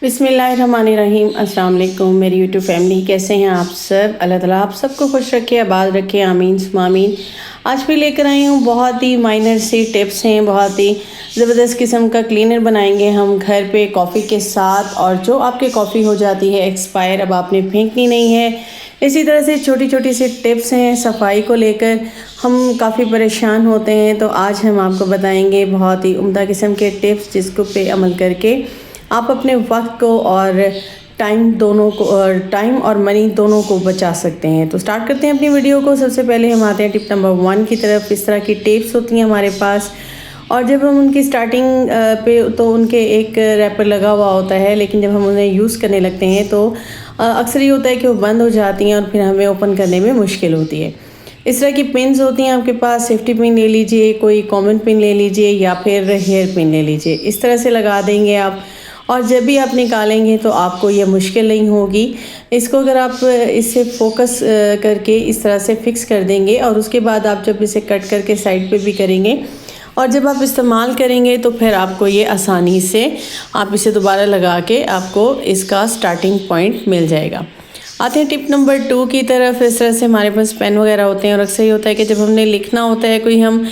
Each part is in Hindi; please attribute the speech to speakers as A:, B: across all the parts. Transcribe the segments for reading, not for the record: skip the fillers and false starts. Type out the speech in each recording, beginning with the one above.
A: बिस्मिल्लाहिर्रहमानिर्रहीम। अस्सलाम वालेकुम मेरी यूट्यूब फैमिली, कैसे हैं आप सब। अल्लाह ताला आप सबको खुश रखे, आबाद रखे, आमीन सुम्मा आमीन। आज भी लेकर आई हूँ बहुत ही माइनर सी टिप्स हैं, बहुत ही ज़बरदस्त किस्म का क्लीनर बनाएंगे हम घर पे कॉफ़ी के साथ। और जो आपके कॉफ़ी हो जाती है एक्सपायर, अब आपने फेंकनी नहीं है। इसी तरह से छोटी छोटी सी टिप्स हैं सफाई को लेकर, हम काफ़ी परेशान होते हैं, तो आज हम आपको बताएंगे बहुत ही उम्दा किस्म के टिप्स जिसको पे अमल करके आप अपने वक्त को और टाइम और मनी दोनों को बचा सकते हैं। तो स्टार्ट करते हैं अपनी वीडियो को। सबसे पहले हम आते हैं टिप नंबर 1 की तरफ। इस तरह की टिप्स होती हैं हमारे पास, और जब हम उनकी स्टार्टिंग पे तो उनके एक रैपर लगा हुआ होता है, लेकिन जब हम उन्हें यूज़ करने लगते हैं तो अक्सर ये होता है कि वो बंद हो जाती हैं और फिर हमें ओपन करने में मुश्किल होती है। इस तरह की पिन्स होती हैं आपके पास, सेफ्टी पिन ले लीजिए, कोई कॉमन पिन ले लीजिए या फिर हेयर पिन ले लीजिए। इस तरह से लगा देंगे आप, और जब भी आप निकालेंगे तो आपको ये मुश्किल नहीं होगी। इसको अगर आप इससे फोकस करके इस तरह से फिक्स कर देंगे, और उसके बाद आप जब इसे कट करके साइड पे भी करेंगे और जब आप इस्तेमाल करेंगे तो फिर आपको ये आसानी से आप इसे दोबारा लगा के आपको इसका स्टार्टिंग पॉइंट मिल जाएगा। आते हैं टिप नंबर 2 की तरफ। इस तरह से हमारे पास पेन वगैरह होते हैं, और अक्सर ये होता है कि जब हमने लिखना होता है, कोई हम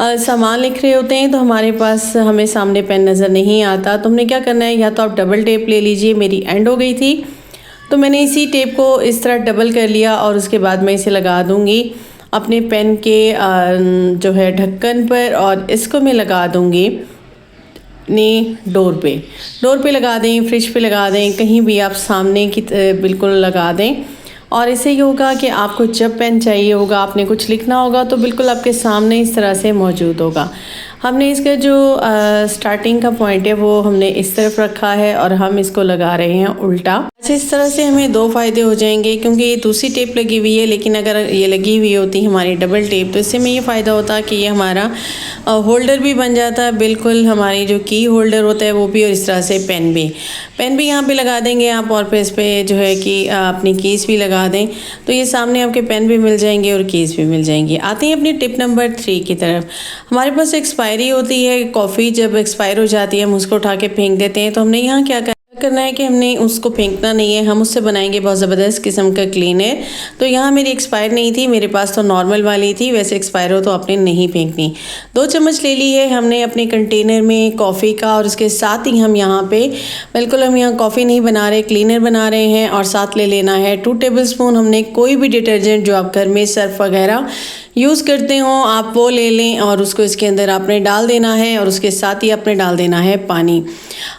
A: सामान लिख रहे होते हैं तो हमारे पास हमें सामने पेन नज़र नहीं आता। तो हमने क्या करना है, या तो आप डबल टेप ले लीजिए। मेरी एंड हो गई थी तो मैंने इसी टेप को इस तरह डबल कर लिया, और उसके बाद मैं इसे लगा दूँगी अपने पेन के जो है ढक्कन पर, और इसको मैं लगा दूँगी अपनी डोर पे लगा दें, फ्रिज पे लगा दें, कहीं भी आप सामने की बिल्कुल लगा दें। और इससे ये होगा कि आपको जब पेन चाहिए होगा, आपने कुछ लिखना होगा, तो बिल्कुल आपके सामने इस तरह से मौजूद होगा। हमने इसका जो स्टार्टिंग का पॉइंट है वो हमने इस तरफ रखा है, और हम इसको लगा रहे हैं उल्टा। अच्छा, इस तरह से हमें 2 फ़ायदे हो जाएंगे, क्योंकि ये दूसरी टेप लगी हुई है, लेकिन अगर ये लगी हुई होती हमारी डबल टेप तो इससे में ये फ़ायदा होता कि ये हमारा होल्डर भी बन जाता है, बिल्कुल हमारी जो की होल्डर होता है वो भी, और इस तरह से पेन भी यहाँ पे लगा देंगे आप, और फिर इस पर जो है कि अपनी कीज़ भी लगा दें, तो ये सामने आपके पेन भी मिल जाएंगे और कीज़ भी मिल जाएंगी। आते हैं अपनी टिप नंबर 3 की तरफ। हमारे पास एक्सपायरी होती है कॉफ़ी, जब एक्सपायर हो जाती है हम उसको उठा के फेंक देते हैं। तो हमने यहाँ क्या करना है कि हमने उसको फेंकना नहीं है, हम उससे बनाएंगे बहुत ज़बरदस्त किस्म का क्लीनर। तो यहाँ मेरी एक्सपायर नहीं थी, मेरे पास तो नॉर्मल वाली थी। वैसे एक्सपायर हो तो आपने नहीं फेंकनी। 2 चम्मच ले ली है हमने अपने कंटेनर में कॉफ़ी का, और उसके साथ ही हम यहाँ पे बिल्कुल हम यहाँ कॉफ़ी नहीं बना रहे, क्लीनर बना रहे हैं। और साथ ले लेना है 2 टेबलस्पून हमने कोई भी डिटर्जेंट जो आप घर में सर्फ वगैरह यूज़ करते हो आप वो ले लें, और उसको इसके अंदर आपने डाल देना है, और उसके साथ ही आपने डाल देना है पानी।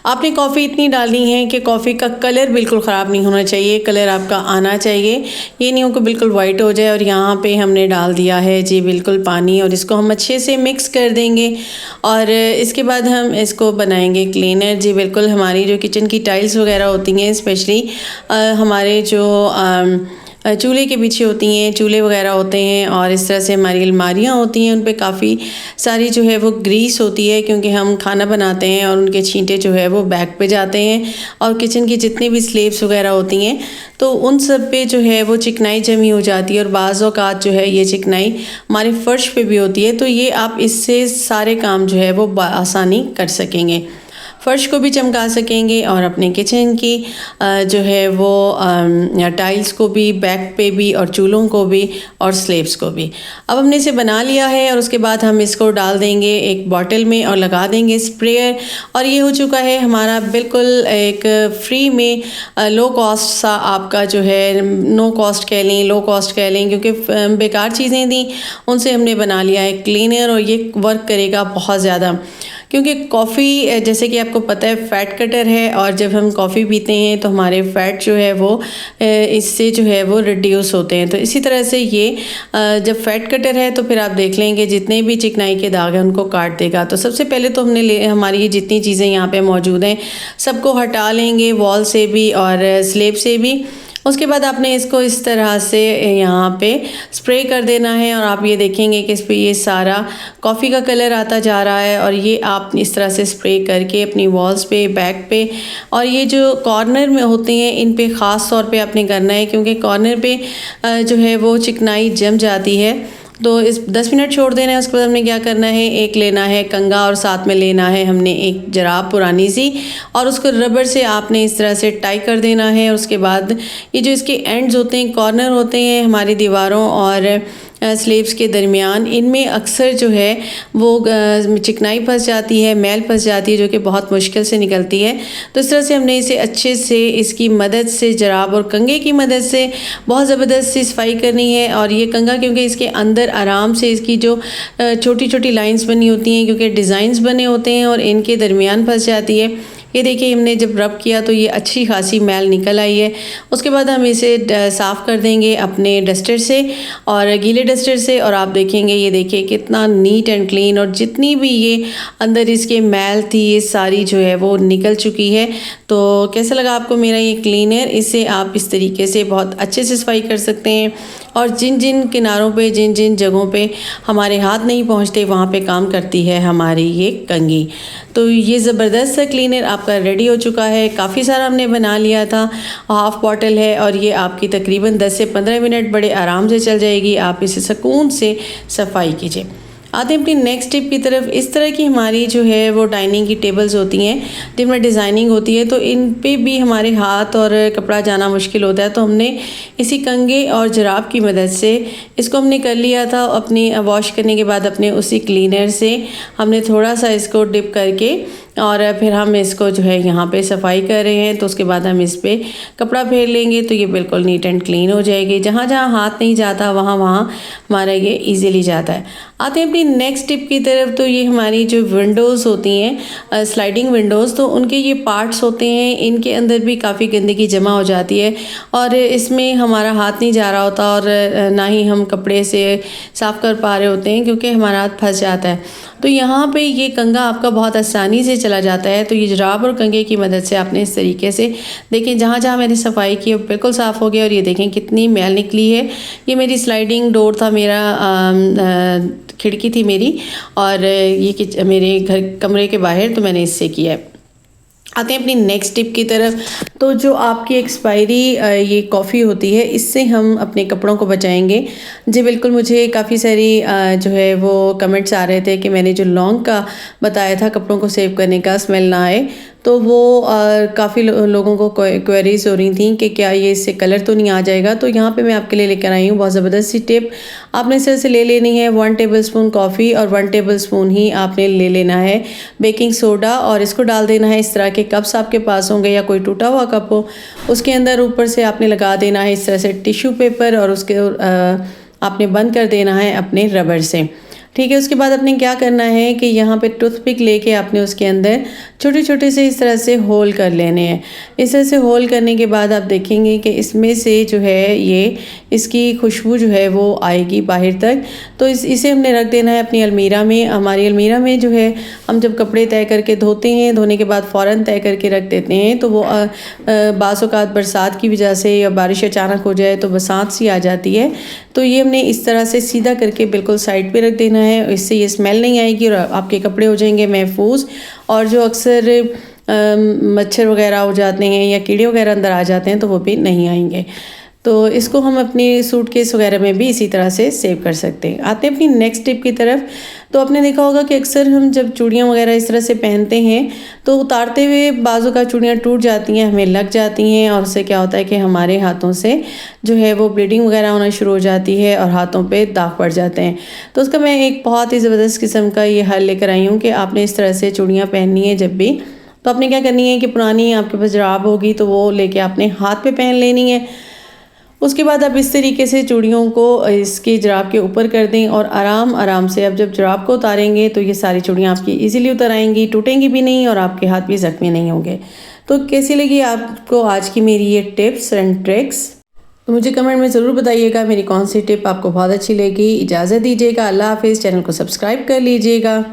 A: आपने कॉफ़ी इतनी डालनी है कि कॉफ़ी का कलर बिल्कुल ख़राब नहीं होना चाहिए, कलर आपका आना चाहिए, ये नहीं हो कि बिल्कुल वाइट हो जाए। और यहाँ पे हमने डाल दिया है जी बिल्कुल पानी, और इसको हम अच्छे से मिक्स कर देंगे, और इसके बाद हम इसको बनाएंगे क्लीनर। जी बिल्कुल हमारी जो किचन की टाइल्स वगैरह होती हैं, स्पेशली हमारे जो चूल्हे के पीछे होती हैं, चूल्हे वगैरह होते हैं, और इस तरह से हमारी अलमारियाँ होती हैं, उन पे काफ़ी सारी जो है वो ग्रीस होती है, क्योंकि हम खाना बनाते हैं और उनके छींटे जो है वो बैक पे जाते हैं। और किचन की जितनी भी स्लेब्स वगैरह होती हैं तो उन सब पे जो है वो चिकनाई जमी हो जाती है, और बाज़ औक़ात जो है ये चिकनाई हमारे फ़र्श पे भी होती है। तो ये आप इससे सारे काम जो है वो आसानी कर सकेंगे, फ़र्श को भी चमका सकेंगे, और अपने किचन की जो है वो टाइल्स को भी, बैक पे भी, और चूल्हों को भी, और स्लेब्स को भी। अब हमने इसे बना लिया है, और उसके बाद हम इसको डाल देंगे एक बॉटल में और लगा देंगे स्प्रेयर। और ये हो चुका है हमारा बिल्कुल एक फ्री में लो कॉस्ट सा आपका जो है, नो कॉस्ट कह लें, लो कॉस्ट कह लें, क्योंकि बेकार चीज़ें थी उनसे हमने बना लिया है क्लीनर। और ये वर्क करेगा बहुत ज़्यादा, क्योंकि कॉफ़ी जैसे कि आपको पता है फ़ैट कटर है, और जब हम कॉफ़ी पीते हैं तो हमारे फ़ैट जो है वो इससे जो है वो रिड्यूस होते हैं। तो इसी तरह से ये जब फ़ैट कटर है तो फिर आप देख लेंगे जितने भी चिकनाई के दाग हैं उनको काट देगा। तो सबसे पहले तो हमने हमारी ये जितनी चीज़ें यहाँ पे मौजूद हैं सबको हटा लेंगे, वॉल से भी और स्लेब से भी। उसके बाद आपने इसको इस तरह से यहाँ पे स्प्रे कर देना है, और आप ये देखेंगे कि इस पे ये सारा कॉफ़ी का कलर आता जा रहा है। और ये आप इस तरह से स्प्रे करके अपनी वॉल्स पे, बैक पे, और ये जो कॉर्नर में होते हैं इन पे ख़ास तौर पे आपने करना है, क्योंकि कॉर्नर पे जो है वो चिकनाई जम जाती है। तो इस 10 मिनट छोड़ देना है। उसके बाद हमने क्या करना है, एक लेना है कंघा और साथ में लेना है हमने एक जराब पुरानी सी, और उसको रबर से आपने इस तरह से टाई कर देना है। उसके बाद ये जो इसके एंड्स होते हैं, कॉर्नर होते हैं हमारी दीवारों और स्लीव्स के दरमियान, इनमें अक्सर जो है वो चिकनाई फंस जाती है, मैल फंस जाती है, जो कि बहुत मुश्किल से निकलती है। तो इस तरह से हमने इसे अच्छे से इसकी मदद से, जराब और कंघे की मदद से बहुत ज़बरदस्त सी सफाई करनी है। और ये कंघा क्योंकि इसके अंदर आराम से इसकी जो छोटी छोटी लाइंस बनी होती हैं, क्योंकि डिज़ाइंस बने होते हैं और इनके दरमियान फंस जाती है। ये देखिए हमने जब रब किया तो ये अच्छी खासी मैल निकल आई है। उसके बाद हम इसे साफ़ कर देंगे अपने डस्टर से और गीले डस्टर से, और आप देखेंगे ये देखिए कितना नीट एंड क्लीन, और जितनी भी ये अंदर इसके मैल थी ये सारी जो है वो निकल चुकी है। तो कैसा लगा आपको मेरा ये क्लीनर? इससे आप इस तरीके से बहुत अच्छे से सफाई कर सकते हैं, और जिन जिन किनारों पे, जिन जिन जगहों पे हमारे हाथ नहीं पहुंचते वहाँ पे काम करती है हमारी ये कंघी। तो ये ज़बरदस्त सा क्लीनर आपका रेडी हो चुका है। काफ़ी सारा हमने बना लिया था, हाफ़ बॉटल है, और ये आपकी तकरीबन 10 से 15 मिनट बड़े आराम से चल जाएगी। आप इसे सुकून से सफाई कीजिए। आते हैं अपनी नेक्स्ट टिप की तरफ। इस तरह की हमारी जो है वो डाइनिंग की टेबल्स होती हैं जिनमें डिज़ाइनिंग होती है, तो इन पे भी हमारे हाथ और कपड़ा जाना मुश्किल होता है। तो हमने इसी कंघे और जराब की मदद से इसको हमने कर लिया था। अपनी वॉश करने के बाद अपने उसी क्लीनर से हमने थोड़ा सा इसको डिप करके और फिर हम इसको जो है यहाँ पे सफाई कर रहे हैं। तो उसके बाद हम इस पर कपड़ा फेर लेंगे तो ये बिल्कुल नीट एंड क्लीन हो जाएगी। जहाँ जहाँ हाथ नहीं जाता वहाँ वहाँ हमारा ये इजीली जाता है। आते हैं अपनी नेक्स्ट टिप की तरफ। तो ये हमारी जो विंडोज़ होती हैं, स्लाइडिंग विंडोज़, तो उनके ये पार्ट्स होते हैं, इनके अंदर भी काफ़ी गंदगी जमा हो जाती है और इसमें हमारा हाथ नहीं जा रहा होता और ना ही हम कपड़े से साफ़ कर पा रहे होते हैं क्योंकि हमारा हाथ फंस जाता है। तो यहाँ पे ये कंघा आपका बहुत आसानी से चला जाता है। तो ये जराब और कंघे की मदद से आपने इस तरीके से देखें, जहाँ जहाँ मैंने सफाई की बिल्कुल साफ़ हो गया। और ये देखें कितनी मैल निकली है। ये मेरी स्लाइडिंग डोर था, मेरा खिड़की थी मेरी, और ये मेरे घर कमरे के बाहर, तो मैंने इससे किया है। आते हैं अपनी नेक्स्ट टिप की तरफ। तो जो आपकी एक्सपायरी ये कॉफ़ी होती है, इससे हम अपने कपड़ों को बचाएंगे। जी बिल्कुल, मुझे काफ़ी सारी जो है वो कमेंट्स आ रहे थे कि मैंने जो लौंग का बताया था कपड़ों को सेव करने का, स्मेल ना आए, तो वो काफ़ी लोगों को क्वेरीज हो रही थी कि क्या ये इससे कलर तो नहीं आ जाएगा। तो यहाँ पे मैं आपके लिए लेकर आई हूँ बहुत ज़बरदस्त सी टिप। आपने इस तरह से ले लेनी है 1 टेबलस्पून कॉफ़ी और 1 टेबलस्पून ही आपने ले लेना है बेकिंग सोडा, और इसको डाल देना है। इस तरह के कप्स आपके पास होंगे या कोई टूटा हुआ कप हो, उसके अंदर ऊपर से आपने लगा देना है इस तरह से टिश्यू पेपर, और उसके आपने बंद कर देना है अपने रबर से। ठीक है, उसके बाद आपने क्या करना है कि यहाँ पे टूथपिक लेके आपने उसके अंदर छोटे छोटे से इस तरह से होल कर लेने हैं। इस तरह से होल करने के बाद आप देखेंगे कि इसमें से जो है ये इसकी खुशबू जो है वो आएगी बाहर तक। तो इसे हमने रख देना है अपनी अलमीरा में। हमारी अलमीरा में जो है हम जब कपड़े तय करके धोते हैं, धोने के बाद फ़ौरन तय करके रख देते हैं, तो वो बाज़ औक़ात बरसात की वजह से या बारिश अचानक हो जाए तो बरसात सी आ जाती है। तो ये हमने इस तरह से सीधा करके बिल्कुल साइड पे रख देना है। इससे ये स्मेल नहीं आएगी और आपके कपड़े हो जाएंगे महफूज। और जो अक्सर मच्छर वगैरह हो जाते हैं या कीड़े वगैरह अंदर आ जाते हैं तो वो भी नहीं आएंगे। तो इसको हम अपनी सूटकेस वगैरह में भी इसी तरह से सेव कर सकते हैं। आते हैं अपनी नेक्स्ट टिप की तरफ। तो आपने देखा होगा कि अक्सर हम जब चूड़ियाँ वगैरह इस तरह से पहनते हैं तो उतारते हुए बाजू का चूड़ियाँ टूट जाती हैं, हमें लग जाती हैं, और उससे क्या होता है कि हमारे हाथों से जो है वो ब्लीडिंग वगैरह होना शुरू हो जाती है और हाथों पे दाग पड़ जाते हैं। तो उसका मैं एक बहुत ही ज़बरदस्त किस्म का ये हल लेकर आई हूँ कि आपने इस तरह से चूड़ियाँ पहननी है जब भी, तो आपने क्या करनी है कि पुरानी आपके पास जराब होगी तो वो लेके आपने हाथ पे पहन लेनी है। उसके बाद आप इस तरीके से चूड़ियों को इसके जराब के ऊपर कर दें और आराम आराम से अब जब जराब को उतारेंगे तो ये सारी चूड़ियाँ आपकी इजीली उतर आएंगी, टूटेंगी भी नहीं और आपके हाथ भी ज़ख्मी नहीं होंगे। तो कैसी लगी आपको आज की मेरी ये टिप्स एंड ट्रिक्स? तो मुझे कमेंट में ज़रूर बताइएगा मेरी कौन सी टिप आपको बहुत अच्छी लगी। इजाज़त दीजिएगा, अल्लाह हाफिज़। चैनल को सब्सक्राइब कर लीजिएगा।